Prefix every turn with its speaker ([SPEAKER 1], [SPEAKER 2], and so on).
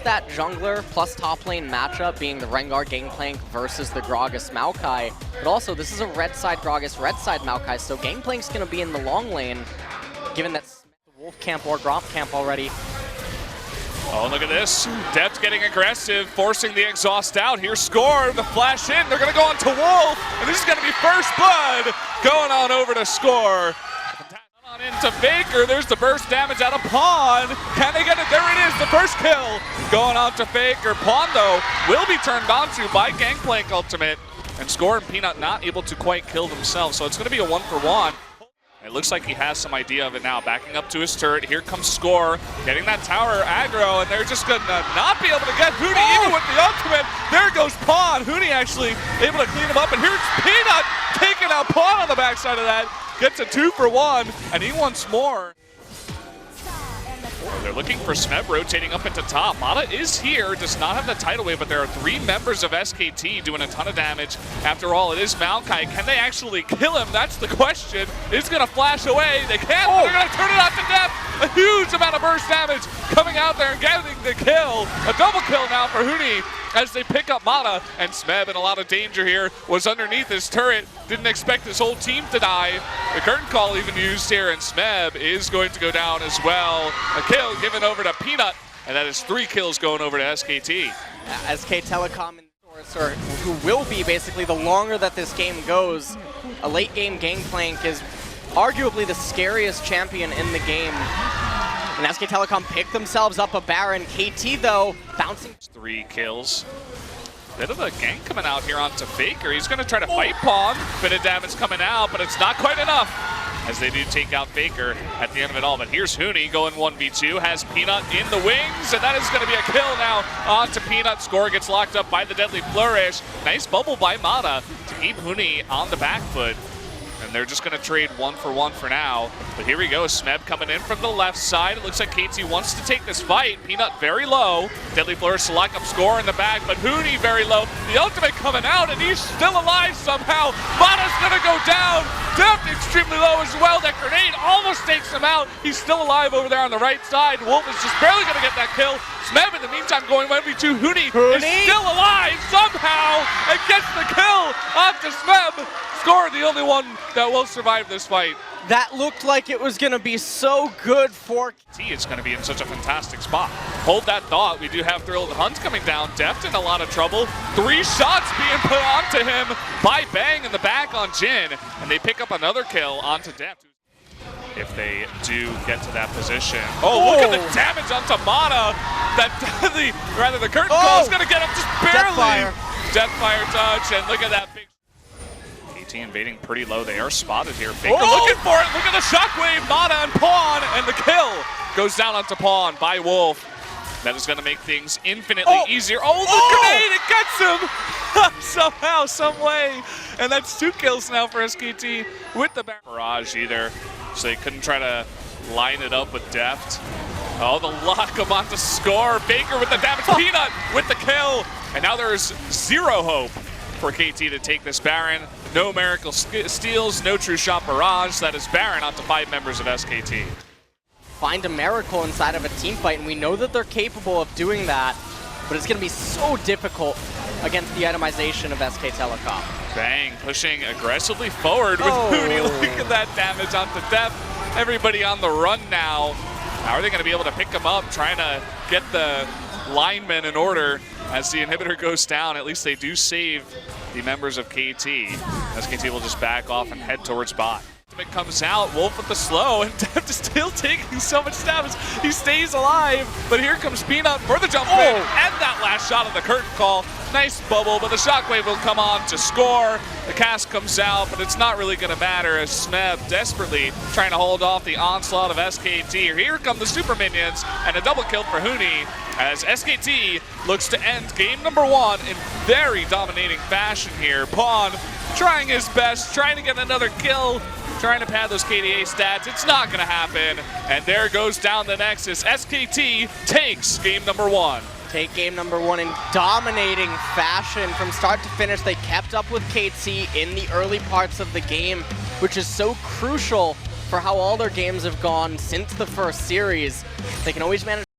[SPEAKER 1] that jungler plus top lane matchup being the Rengar Gangplank versus the Gragas Maokai, but also this is a red side Gragas, red side Maokai, so Gangplank's going to be in the long lane, given that the Wolf camp or Gromp camp already.
[SPEAKER 2] Oh, look at this. Deft getting aggressive, forcing the exhaust out. Here's Score, the flash in. They're going to go on to Wolf, and this is going to be first blood going on over to Score. On into Faker. There's the burst damage out of Pawn. Can they get it? There it is, the first kill going on to Faker. Pawn, though, will be turned onto by Gangplank ultimate, and Score and Peanut not able to quite kill themselves, so it's going to be a 1-for-1. It looks like he has some idea of it now. Backing up to his turret. Here comes Score, getting that tower aggro, and they're just going to not be able to get Huni even with the ultimate. There goes Pawn. Huni actually able to clean him up, and here's Peanut taking out Pawn on the backside of that. Gets a 2-for-1, and he wants more. They're looking for Smeb rotating up into top. Mata is here, does not have the tidal wave, but there are 3 members of SKT doing a ton of damage. After all, it is Maokai. Can they actually kill him? That's the question. It's going to flash away. They can't, but they're going to turn it out to Deft. A huge amount of burst damage coming out there and getting the kill. A double kill now for Huni as they pick up Mata, and Smeb in a lot of danger here, was underneath his turret. Didn't expect his whole team to die. The curtain call even used here, and Smeb is going to go down as well. A kill given over to Peanut, and that is 3 kills going over to SKT.
[SPEAKER 1] SK Telecom and Rolster, who will be basically the longer that this game goes. A late game Gangplank is arguably the scariest champion in the game. And SK Telecom picked themselves up a Baron. KT, though, bouncing.
[SPEAKER 2] 3 kills. Bit of a gank coming out here onto Faker. He's going to try to fight Pawn. Bit of damage coming out, but it's not quite enough as they do take out Faker at the end of it all. But here's Huni going 1v2, has Peanut in the wings, and that is going to be a kill now onto Peanut. Score gets locked up by the Deadly Flourish. Nice bubble by Mata to keep Huni on the back foot. And they're just going to trade 1-for-1 for now. But here we go, Smeb coming in from the left side. It looks like KT wants to take this fight. Peanut very low. Deadly Flourish to lock up Score in the back, but Huni very low. The ultimate coming out, and he's still alive somehow. Mata's going to go down. Deft extremely low as well. That grenade almost takes him out. He's still alive over there on the right side. Wolf is just barely going to get that kill. Smeb in the meantime going 1v2. Huni is still alive somehow and gets the kill onto Smeb. Score, the only one that will survive this fight.
[SPEAKER 1] That looked like it was going to be so good for
[SPEAKER 2] T. It's going to be in such a fantastic spot. Hold that thought. We do have Thrilled Hunt coming down. Deft in a lot of trouble. 3 shots being put onto him by Bang in the back on Jin. And they pick up another kill onto Deft. If they do get to that position. Oh, look at the damage onto Mata. That the curtain call is going to get him just barely. Deathfire touch, and look at that big. KT invading pretty low. They are spotted here. Faker looking for it. Look at the shockwave. Mata and Pawn, and the kill goes down onto Pawn by Wolf. That is going to make things infinitely easier. Oh, the grenade! It gets him somehow, some way, and that's 2 kills now for SKT with the barrage either. So they couldn't try to line it up with Deft. Oh, the lock come on to Score. Faker with the damage. Peanut with the kill. And now there's 0 hope for KT to take this Baron. No miracle steals, no true shot barrage. That is Baron onto 5 members of SKT.
[SPEAKER 1] Find a miracle inside of a team fight, and we know that they're capable of doing that, but it's going to be so difficult against the itemization of SK Telecom.
[SPEAKER 2] Bang, pushing aggressively forward with Huni. Look at that damage onto Deft. Everybody on the run now. How are they going to be able to pick him up, trying to get the linemen in order as the inhibitor goes down? At least they do save the members of KT. SKT will just back off and head towards bot. It comes out, Wolf with the slow, and Deft is still taking so much damage. He stays alive, but here comes Peanut for the jump in, and that last shot of the curtain call. Nice bubble, but the shockwave will come on to Score. The cast comes out, but it's not really going to matter as Smeb desperately trying to hold off the onslaught of SKT. Here come the super minions, and a double kill for Huni as SKT looks to end game number 1 in very dominating fashion here. Pawn trying his best, trying to get another kill, trying to pad those KDA stats. It's not going to happen. And there goes down the Nexus. SKT takes game number 1.
[SPEAKER 1] Take game number 1 in dominating fashion from start to finish. They kept up with KT in the early parts of the game, which is so crucial for how all their games have gone since the first series. They can always manage